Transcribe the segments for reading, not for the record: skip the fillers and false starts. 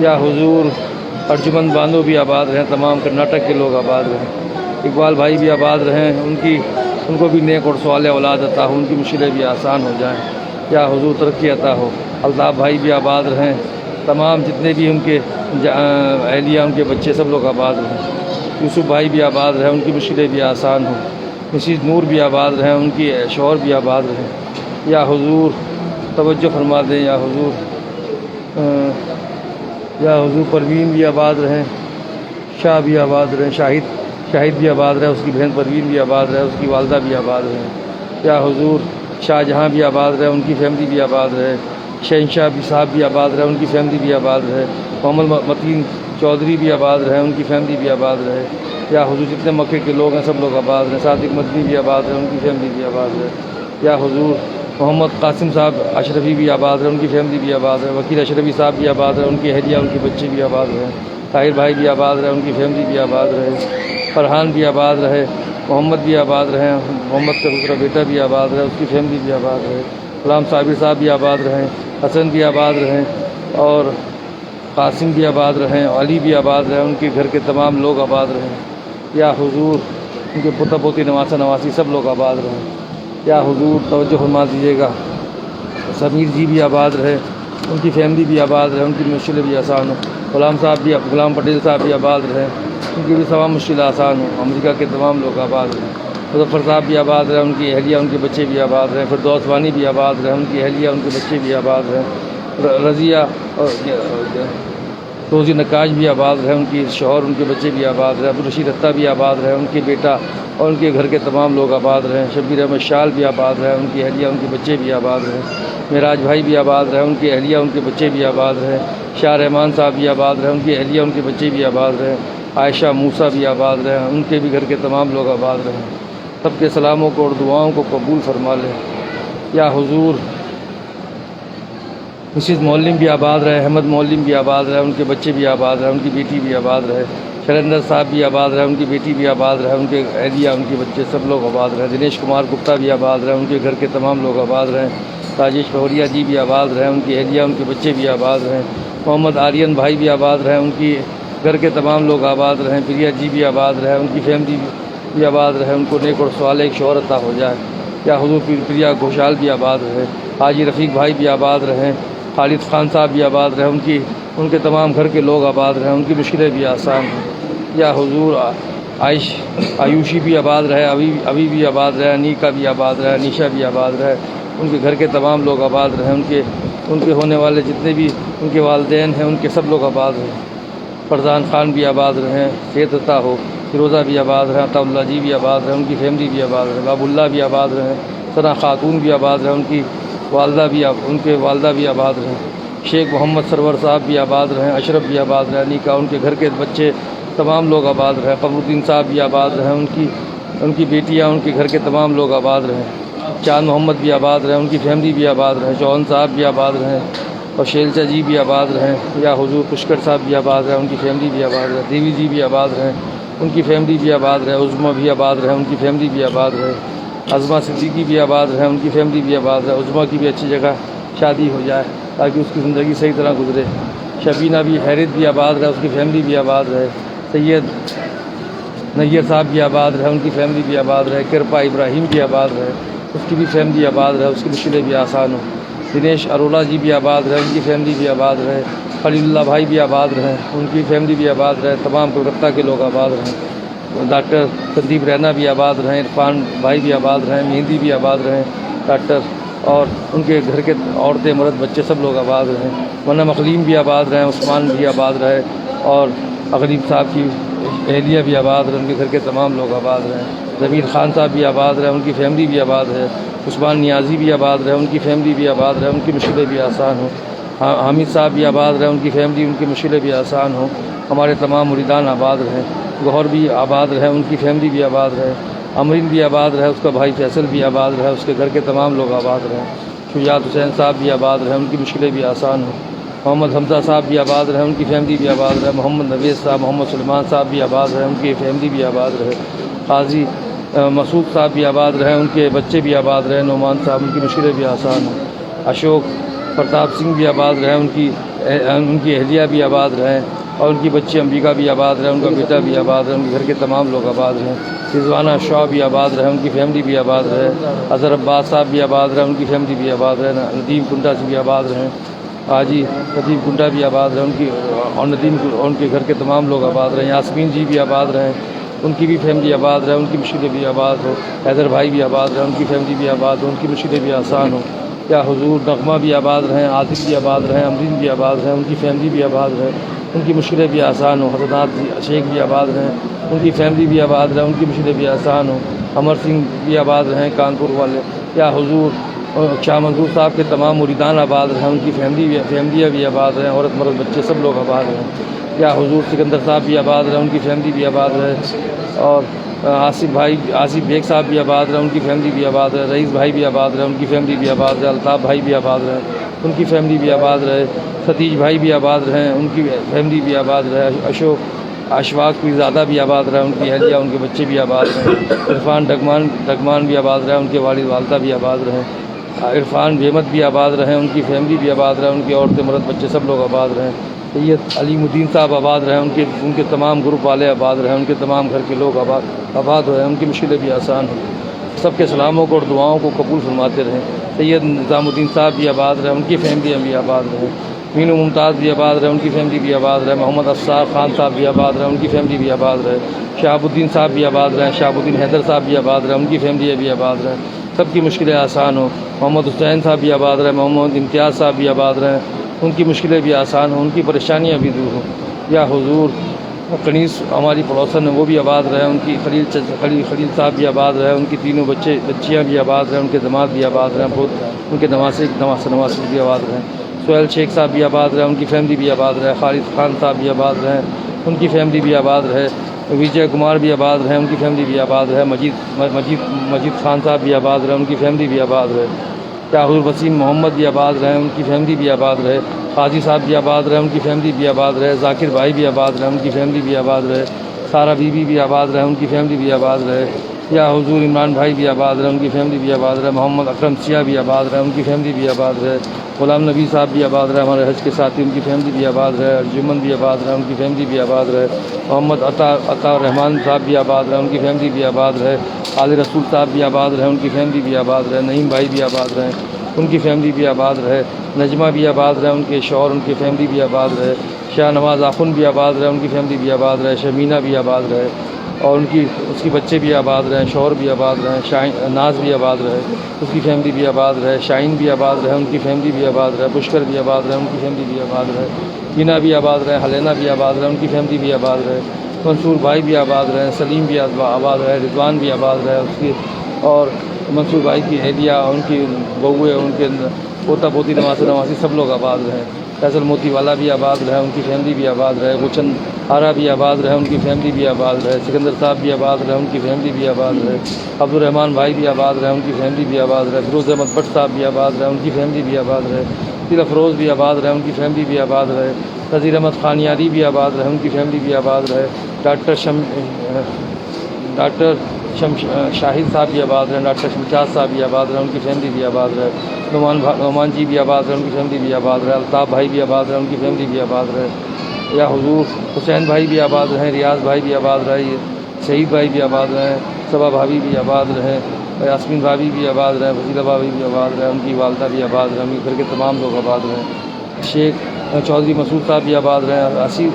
یا حضور ارجمند بانو بھی آباد رہیں، تمام کرناٹک کے لوگ آباد رہیں، اقبال بھائی بھی آباد رہیں، ان کو بھی نیک اور صالح اولاد عطا ہو، ان کی مشکلیں بھی آسان ہو جائیں، یا حضور ترقی عطا ہو۔ الطاف بھائی بھی آباد رہیں، تمام جتنے بھی ان کے اہلیہ، ان کے بچے سب لوگ آباد رہیں۔ یوسف بھائی بھی آباد رہیں، ان کی مشکلیں بھی آسان ہوں۔ مسز نور بھی آباد رہیں، ان کی شوہر بھی آباد رہیں، یا حضور توجہ فرما دیں، یا حضور پروین بھی آباد رہیں، شاہ بھی آباد رہیں، شاہد بھی آباد رہے، اس کی بہن پروین بھی آباد رہے، اس کی والدہ بھی آباد رہیں، یا حضور شاہ جہاں بھی آباد رہے، ان کی فیملی بھی آباد رہے، شہنشاہ بھی صاحب بھی آباد رہے، ان کی فیملی بھی آباد رہے، محمد متین چودھری بھی آباد رہے، ان کی فیملی بھی آباد رہے، یا حضور جتنے مکے کے لوگ ہیں سب لوگ آباد رہے، صادق مدنی بھی آباد رہے، ان کی فیملی بھی آباد رہے، یا حضور محمد قاسم صاحب اشرفی بھی آباد رہے، ان کی فیملی بھی آباد رہے، وکیل اشرفی صاحب بھی آباد رہے، ان کی اہلیہ، ان کے بچے بھی آباد رہے، طاہر بھائی بھی آباد رہے، ان کی فیملی بھی آباد رہے، فرحان بھی آباد رہے، محمد بھی آباد رہے، محمد کا دوسرا بیٹا بھی آباد رہے، اس کی فیملی بھی آباد رہے، غلام صابر صاحب بھی آباد رہیں، حسن بھی آباد رہیں، اور قاسم بھی آباد رہیں، علی بھی آباد رہیں، ان کے گھر کے تمام لوگ آباد رہیں، یا حضور ان کے پوتا پوتی نواسا نواسی سب لوگ آباد رہیں، یا حضور توجہ فرما دیجیے گا سمیر جی بھی آباد رہے، ان کی فیملی بھی آباد رہے، ان کی مشکلیں بھی آسان ہوں، غلام پٹیل صاحب بھی آباد رہے، ان کی بھی تمام مشکل آسان ہوں، امریکہ کے تمام لوگ آباد رہیں، مظفر صاحب بھی آباد رہے، ان کی اہلیہ، ان کے بچے بھی آباد رہے، فردوس وانی بھی آباد رہے، ان کی اہلیہ، ان کے بچے بھی آباد رہے، رضیہ روزی نقاش بھی آباد رہے، ان کی شوہر، ان کے بچے بھی آباد رہے، عبدالرشید عطا بھی آباد رہے، ان کے بیٹا اور ان کے گھر کے تمام لوگ آباد رہے، شبیر احمد شال بھی آباد رہے، ان کی اہلیہ، ان کے بچے بھی آباد رہے، معراج بھائی بھی آباد رہے، ان کی اہلیہ، ان کے بچے بھی آباد رہے، شاہ رحمان صاحب بھی آباد رہے، ان کی اہلیہ، ان کے بچے بھی آباد رہے، عائشہ موسیٰ بھی آباد رہے، ان کے بھی گھر کے تمام لوگ آباد رہے، سب کے سلاموں کو اور دعاؤں کو قبول فرما لے، یا حضور مسز مولم بھی آباد رہے، احمد مولم بھی آباد رہے، ان کے بچے بھی آباد رہے، ان کی بیٹی بھی آباد رہے، شریندر صاحب بھی آباد رہے، ان کی بیٹی بھی آباد رہے، ان کے اہلیہ، ان کے بچے سب لوگ آباد رہے، دنیش کمار گپتا بھی آباد رہے، ان کے گھر کے تمام لوگ آباد رہے، راجیش پہوریا جی بھی آباد رہے، ان کی اہلیہ، ان کے بچے بھی آباد رہے، محمد آرین بھائی بھی آباد رہے، ان کی گھر کے تمام لوگ آباد رہے، پریا جی بھی آباد رہے، ان کی فیملی بھی آباد رہے، ان کو نیک اور صالح ایک شوہر عطا ہو جائے، یا حضور پریا گھوشال بھی آباد رہے، حاجی رفیق بھائی بھی آباد رہے، خالد خان صاحب بھی آباد رہے، ان کے تمام گھر کے لوگ آباد رہے، ان کی مشکلیں بھی آسان ہیں، یا حضور آیوشی بھی آباد رہے، ابھی بھی آباد رہے، انیکا بھی آباد رہے، انیشا بھی آباد رہے، ان کے گھر کے تمام لوگ آباد رہے، ان کے ہونے والے جتنے بھی ان کے والدین ہیں ان کے سب لوگ آباد رہے، فرزان خان بھی آباد رہے، صحت عطا ہو، فیروزہ بھی آباد رہے، عطا اللہ جی بھی آباد رہے، ان کی فیملی بھی آباد رہے، باب اللہ بھی آباد رہے، ثنا خاتون بھی آباد رہے، ان کے والدہ بھی آباد رہے، شیخ محمد سرور صاحب بھی آباد رہے، اشرف بھی آباد رہے، انیکا، ان کے گھر کے بچے تمام لوگ آباد رہے، قمر الدین صاحب بھی آباد رہے، ان کی بیٹیاں، ان کے گھر کے تمام لوگ آباد رہے، چاند محمد بھی آباد رہے، ان کی فیملی بھی آباد رہے، چوہن صاحب بھی آباد رہے، اور شیلچا جی بھی آباد رہے، یا حضور پشکر صاحب بھی آباد رہے، ان کی فیملی بھی آباد رہے، دیوی جی بھی آباد رہے، ان کی فیملی بھی آباد رہے، عظمہ بھی آباد رہے، ان کی فیملی بھی آباد رہے، عظمہ صدیقی بھی آباد رہے، ان کی فیملی بھی آباد رہے، عظمہ کی بھی اچھی جگہ شادی ہو جائے تاکہ اس کی زندگی صحیح طرح گزرے، شبینہ بھی حیرت بھی آباد رہے، اس کی فیملی بھی آباد رہے، سید نیر صاحب بھی آباد رہے، ان کی فیملی بھی آباد رہے، کرپا ابراہیم بھی آباد رہے، اس کی بھی فیملی آباد رہے، اس کی مشکلیں بھی آسان ہوں، دنیش اروڑا جی بھی آباد رہے، ان کی فیملی بھی آباد رہے، خلیل اللہ بھائی بھی آباد رہے، ان کی فیملی بھی آباد رہے، تمام کلکتہ کے لوگ آباد رہے، ڈاکٹر سندیپ رینا بھی آباد رہے، عرفان بھائی بھی آباد رہے، مہندی بھی آباد رہے، ڈاکٹر، اور ان کے گھر کے عورتیں مرد بچے سب لوگ آباد رہے، ورنہ اقلیم بھی آباد رہے، عثمان بھی آباد رہے، اور اقلیم صاحب کی اہلیہ بھی آباد رہے، ان کے گھر کے تمام لوگ آباد رہے، ضمیر خان صاحب بھی آباد رہے، ان کی فیملی بھی آباد ہے، عثمان نیازی بھی آباد رہے، ان کی فیملی بھی آباد رہے، ان کی مشکلیں بھی آسان ہوں، حامد صاحب بھی آباد رہے، ان کی فیملی، ان کی مشکلیں بھی آسان ہوں، ہمارے تمام مریدان آباد رہیں، گوہر بھی آباد رہے، ان کی فیملی بھی آباد رہے، امرین بھی آباد رہے، اس کا بھائی فیصل بھی آباد رہے، اس کے گھر کے تمام لوگ آباد رہے، شجاعت حسین صاحب بھی آباد رہے، ان کی مشکلیں بھی آسان ہوں، محمد حمزہ صاحب بھی آباد رہے، ان کی فیملی بھی آباد رہے، محمد نویز صاحب، محمد سلمان صاحب بھی آباد رہے، ان کی فیملی بھی آباد رہے، قاضی مسعود صاحب بھی آباد رہے، ان کے بچے بھی آباد رہے، نعمان صاحب، ان کی مشکلیں بھی آسان ہیں، اشوک پرتاپ سنگھ بھی آباد رہے، ان کی ان کی اہلیہ بھی آباد رہیں اور ان کی بچی امبیکا بھی آباد رہے، ان کا بیٹا بھی آباد رہے، ان کے گھر کے تمام لوگ آباد رہیں۔ رضوانہ شاہ بھی آباد رہے، ان کی فیملی بھی آباد رہے۔ اظہر عباس صاحب بھی آباد رہے، ان کی فیملی بھی آباد رہے۔ ندیم کنڈا سے بھی آباد رہیں، حاجی ندیم کنڈا بھی آباد رہے، ان کی اور ندیم ان کے گھر کے تمام لوگ آباد رہیں۔ یاسمین جی بھی آباد رہیں، ان کی بھی فیملی آباد رہے، ان کی مشکلیں بھی آباد ہو۔ حیدر بھائی بھی آباد رہے، ان کی فیملی بھی آباد ہو، ان کی مشکلیں بھی آسان ہو۔ یا حضور نغمہ بھی آباد رہیں، عاطف بھی آباد رہیں، امرین بھی آباد رہیں، ان کی فیملی بھی آباد رہے، ان کی مشکلیں بھی آسان ہوں۔ حسنات شیخ بھی آباد رہیں، ان کی فیملی بھی آباد رہے، ان کی مشکلیں بھی آسان ہوں۔ امر سنگھ بھی آباد رہیں کانپور والے۔ یا حضور شاہ منظور صاحب کے تمام مریدان آباد رہیں، ان کی فیملیاں بھی آباد رہیں، عورت مرد بچے سب لوگ آباد رہیں۔ یا حضور سکندر صاحب بھی آباد رہیں، ان کی فیملی بھی آباد رہے۔ اور آصف بیگ صاحب بھی آباد رہے، ان کی فیملی بھی آباد رہے۔ رئیس بھائی بھی آباد رہے، ان کی فیملی بھی آباد رہے۔ الطاف بھائی بھی آباد رہے، ان کی فیملی بھی آباد رہے۔ ستیش بھائی بھی آباد رہے، ان کی فیملی بھی آباد رہے۔ اشفاق بھی زیادہ بھی آباد رہے، ان کی اہلیہ ان کے بچے بھی آباد رہے۔ عرفان ڈگمان بھی آباد رہے، ان کے والد والدہ بھی آباد رہے۔ عرفان بحمد بھی آباد رہے، ان کی فیملی بھی آباد رہے، ان کی عورتیں مرد بچے سب لوگ آباد رہے۔ سید علیم الدین صاحب آباد رہے، ان کے تمام گروپ والے آباد رہے، ان کے تمام گھر کے لوگ آباد ہوئے، ان کی مشکلیں بھی آسان ہوں۔ سب کے سلاموں کو اور دعاؤں کو قبول فرماتے رہیں۔ سید نظام الدین صاحب بھی آباد رہے، ان کی فیملیاں بھی آباد رہیں۔ مینو ممتاز بھی آباد رہے، ان کی فیملی بھی آباد رہے۔ محمد افسار خان صاحب بھی آباد رہے، ان کی فیملی بھی آباد رہے۔ شہاب الدین صاحب بھی آباد رہے، شہاب الدین حیدر صاحب بھی آباد رہے، ان کی فیملیاں بھی آباد رہیں۔ سب کی مشکلیں آسان ہوں۔ محمد حسین صاحب بھی آباد رہے، محمد امتیاز صاحب بھی آباد رہے، ان کی مشکلیں بھی آسان ہوں، ان کی پریشانیاں بھی دور ہوں۔ یا حضور کنیز ہماری پڑوسن ہے، وہ بھی آباد رہے، ان کی خلیل صاحب بھی آباد رہے، ان کی تینوں بچیاں بھی آباد رہے، ان کے داماد بھی آباد رہے، ان کے نواسے بھی آباد رہے۔ سہیل شیخ صاحب بھی آباد رہے، ان کی فیملی بھی آباد رہے۔ خالد خان صاحب بھی آباد رہے، ان کی فیملی بھی آباد رہے۔ وجے کمار بھی آباد رہے، ان کی فیملی بھی آباد رہے۔ مجید خان صاحب بھی آباد رہے، ان کی فیملی بھی آباد رہے۔ یا حضور وسیم محمد بھی آباد رہے، ان کی فیملی بھی آباد رہے۔ قاضی صاحب بھی آباد رہے، ان کی فیملی بھی آباد رہے۔ ذاکر بھائی بھی آباد رہے، ان کی فیملی بھی آباد رہے۔ سارا بی بی بھی آباد رہے، ان کی فیملی بھی آباد رہے۔ یا حضور عمران بھائی بھی آباد رہے، ان کی فیملی بھی آباد رہے۔ محمد اکرم سیاہ بھی آباد رہے، ان کی فیملی بھی آباد رہے۔ غلام نبی صاحب بھی آباد رہے، ہمارے حج کے ساتھی، ان کی فیملی بھی آباد رہے۔ ارجمن بھی آباد رہے، ان کی فیملی بھی آباد رہے۔ محمد عطا الرحمان صاحب بھی آباد رہے، ان کی فیملی بھی آباد رہے۔ علی رسول صاحب بھی آباد رہے، ان کی فیملی بھی آباد رہے۔ نعیم بھائی بھی آباد رہے، ان کی فیملی بھی آباد رہے۔ نجمہ بھی آباد رہے، ان کے شوہر ان کی فیملی بھی آباد رہے۔ شاہ نواز آخن بھی آباد رہے، ان کی فیملی بھی آباد رہے۔ شمینہ بھی آباد رہے اور اس کی بچے بھی آباد رہے، شوہر بھی آباد رہے۔ ناز بھی آباد رہے، اس کی فیملی بھی آباد رہے۔ شاہین بھی آباد رہے، ان کی فیملی بھی آباد رہے۔ بشکر بھی آباد رہے، ان کی فیملی بھی آباد رہے۔ بینا بھی آباد رہے، حلینا بھی آباد رہے، ان کی فیملی بھی آباد رہے۔ منصور بھائی بھی آباد رہے، سلیم بھی آباد رہے، رضوان بھی آباد رہے، اس کی اور منصور بھائی کی اہلیہ، ان کی بہویں، ان کے پوتا پوتی نواسی سب لوگ آباد رہے۔ فیصل موتی والا بھی آباد رہے، ان کی فیملی بھی آباد رہے۔ گلشن آرا بھی آباد رہے، ان کی فیملی بھی آباد رہے۔ سکندر صاحب بھی آباد رہے، ان کی فیملی بھی آباد رہے۔ عبدالرحمان بھائی بھی آباد رہے، ان کی فیملی بھی آباد رہے۔ فیروز احمد بٹ صاحب بھی آباد رہے، ان کی فیملی بھی آباد رہے۔ دل افروز بھی آباد رہے، ان کی فیملی بھی آباد رہے۔ نذیر احمد خانیاری بھی آباد رہے، ان کی فیملی بھی آباد رہے۔ ڈاکٹر شاہد صاحب بھی آباد رہے۔ ڈاکٹر شمشاد صاحب بھی آباد رہے، ان کی فیملی بھی آباد رہے۔ نعمان جی بھی آباد رہے، ان کی فیملی بھی آباد رہے۔ الطاف بھائی بھی آباد رہے، ان کی فیملی بھی آباد رہے۔ یا حضور حسین بھائی بھی آباد رہے، ریاض بھائی بھی آباد رہے، شہید بھائی بھی آباد رہے، صبا بھابھی بھی آباد رہے، یاسمین بھابھی بھی آباد رہے، وسیلہ بھابھی بھی آباد رہے، ان کی والدہ بھی آباد رہے، ان کے گھر کے تمام لوگ آباد رہے۔ شیخ چودھری مسعود صاحب بھی آباد رہے، اسیر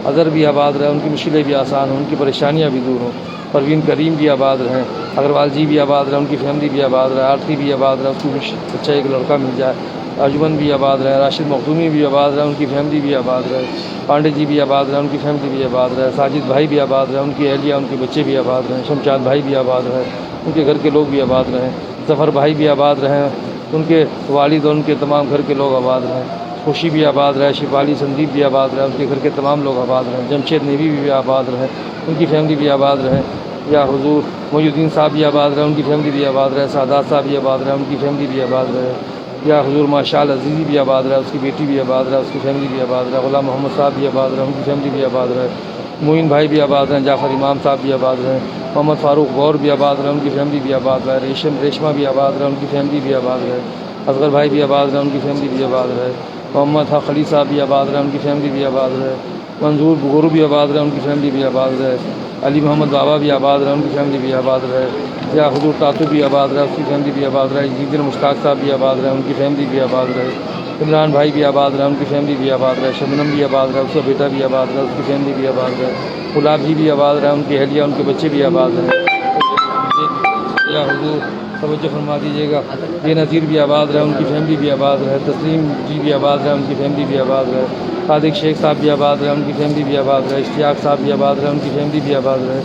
اظہر بھی آباد رہے، ان کی مشکلیں بھی آسان ہوں، ان کی پریشانیاں بھی دور ہوں۔ پروین کریم بھی آباد رہیں، اگروال جی بھی آباد رہے، ان کی فیملی بھی آباد رہے۔ آرتی بھی آباد رہے، اس کو بچہ ایک لڑکا مل جائے۔ ارجمن بھی آباد رہے، راشد مخدومی بھی آباد رہے، ان کی فیملی بھی آباد رہے۔ پانڈے جی بھی آباد رہے، ان کی فیملی بھی آباد رہے۔ ساجد بھائی بھی آباد رہے، ان کی اہلیہ ان کے بچے بھی آباد رہے۔ شمشاد بھائی بھی آباد رہے، ان کے گھر کے لوگ بھی آباد رہے۔ ظفر بھائی بھی آباد رہے، ان کے والد اور ان کے تمام گھر کے لوگ آباد رہے۔ خوشی بھی آباد رہے، شفالی سندیپ بھی آباد رہے، ان کے گھر کے تمام لوگ آباد رہے۔ جمشید نیوی بھی آباد رہے، ان کی فیملی بھی آباد رہے۔ یا حضور محی الدین صاحب بھی آباد رہے، ان کی فیملی بھی آباد رہے۔ سعداد صاحب بھی آباد رہے، ان کی فیملی بھی آباد رہے۔ یا حضور ماشاء عزیزی بھی آباد رہے، اس کی بیٹی بھی آباد رہے، اس کی فیملی بھی آباد رہے۔ غلام محمد صاحب بھی آباد رہے، ان کی فیملی بھی آباد رہے۔ معین بھائی بھی آباد رہے، جعفر امام صاحب بھی آباد رہے۔ محمد فاروق غور بھی آباد رہے، ان کی فیملی بھی آباد رہے۔ ریشمہ بھی آباد رہے، ان کی فیملی بھی آباد رہے۔ اصغر بھائی بھی آباد رہے، ان کی فیملی بھی آباد رہے۔ محمد حق علی صاحب بھی آباد رہے، ان کی فیملی بھی آباد رہے، منظور بغور بھی آباد رہے، ان کی فیملی بھی آباد رہے، علی محمد بابا بھی آباد رہے، ان کی فیملی بھی آباد رہے، یا حضور تاتو بھی آباد رہے، اس کی فیملی بھی آباد رہے، جیدر مشتاق صاحب بھی آباد رہے، ان کی فیملی بھی آباد رہے، عمران بھائی بھی آباد رہے، ان کی فیملی بھی آباد رہے، شبنم بھی آباد رہے، اس کا بیٹا بھی آباد رہے، اس کی فیملی بھی آباد رہے، گلاب جی بھی آباد رہے، ان کی اہلیہ ان کے بچے بھی آباد رہے، یا حضور توجہ فرما دیجیے گا، یہ نذیر بھی آباد رہے، ان کی فیملی بھی آباد رہے، تسلیم جی بھی آباد رہے، ان کی فیملی بھی آباد رہے، صادق شیخ صاحب بھی آباد رہے، ان کی فیملی بھی آباد رہے، اشتیاق صاحب بھی آباد رہے، ان کی فیملی بھی آباد رہے،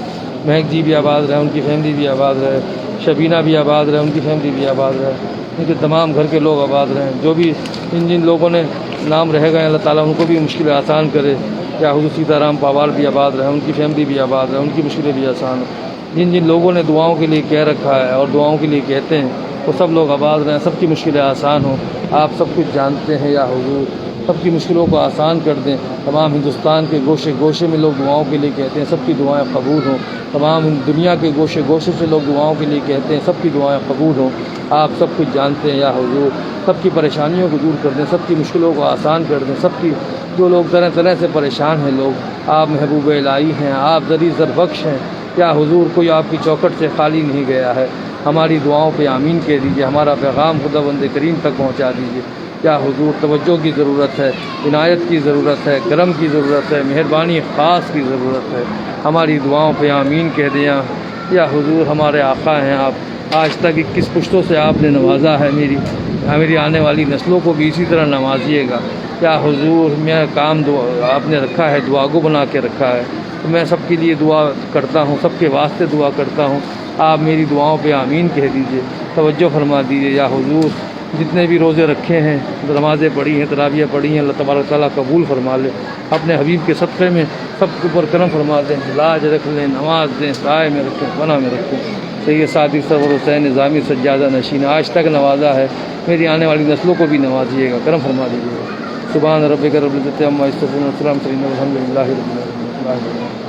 مہک جی بھی آباد رہے، ان کی فیملی بھی آباد رہے، شبینہ بھی آباد رہے، ان کی فیملی بھی آباد رہے، ان کے تمام گھر کے لوگ آباد رہیں، جو بھی جن لوگوں نے نام رہ گئے اللہ تعالیٰ ان کو بھی مشکلیں آسان کرے، یا حضور سیتا رام پاوال بھی آباد رہے، ان کی فیملی بھی آباد رہے، ان کی مشکلیں بھی آسان ہوں، جن لوگوں نے دعاؤں کے لیے کہہ رکھا ہے اور دعاؤں کے لیے کہتے ہیں وہ سب لوگ آباد رہیں، سب کی مشکلیں آسان ہوں، آپ سب کچھ جانتے ہیں یا حضور سب کی مشکلوں کو آسان کر دیں، تمام ہندوستان کے گوشے گوشے میں لوگ دعاؤں کے لیے کہتے ہیں سب کی دعائیں قبول ہوں، تمام دنیا کے گوشے گوشے سے لوگ دعاؤں کے لیے کہتے ہیں سب کی دعائیں قبول ہوں، آپ سب کچھ جانتے ہیں یا حضور سب کی پریشانیوں کو دور کر دیں، سب کی مشکلوں کو آسان کر دیں، سب کی جو لوگ طرح طرح سے پریشان ہیں لوگ، آپ محبوب الہی ہیں، آپ ذری زربخش ہیں یا حضور کوئی آپ کی چوکھٹ سے خالی نہیں گیا ہے، ہماری دعاؤں پہ آمین کہہ دیجیے، ہمارا پیغام خداوند کریم تک پہنچا دیجیے، کیا حضور توجہ کی ضرورت ہے، عنایت کی ضرورت ہے، کرم کی ضرورت ہے، مہربانی خاص کی ضرورت ہے، ہماری دعاؤں پہ آمین کہہ دیں یا حضور ہمارے آقا ہیں آپ، آج تک 21 پشتوں سے آپ نے نوازا ہے، میری آنے والی نسلوں کو بھی اسی طرح نوازیے گا، کیا حضور میرا کام آپ نے رکھا ہے دعا گو بنا کے رکھا ہے، تو میں سب کے لیے دعا کرتا ہوں، سب کے واسطے دعا کرتا ہوں، آپ میری دعاؤں پہ آمین کہہ دیجئے، توجہ فرما دیجئے یا حضور جتنے بھی روزے رکھے ہیں، نمازیں پڑھی ہیں، تراویح پڑھی ہیں، اللہ تبارک تعالیٰ قبول فرما لے، اپنے حبیب کے صدقے میں سب کے اوپر کرم فرما دیں، لاج رکھ لیں، نماز دیں، سائے میں رکھیں، پناہ میں رکھیں، سید صادق سرور حسین نظامی سجادہ نشین آج تک نوازا ہے، میری آنے والی نسلوں کو بھی نوازیے گا، کرم فرما دیجیے گا، سبحان ربک رب العزت عما یصفون، والسلام علی المرسلین، والحمد للہ رب العالمین۔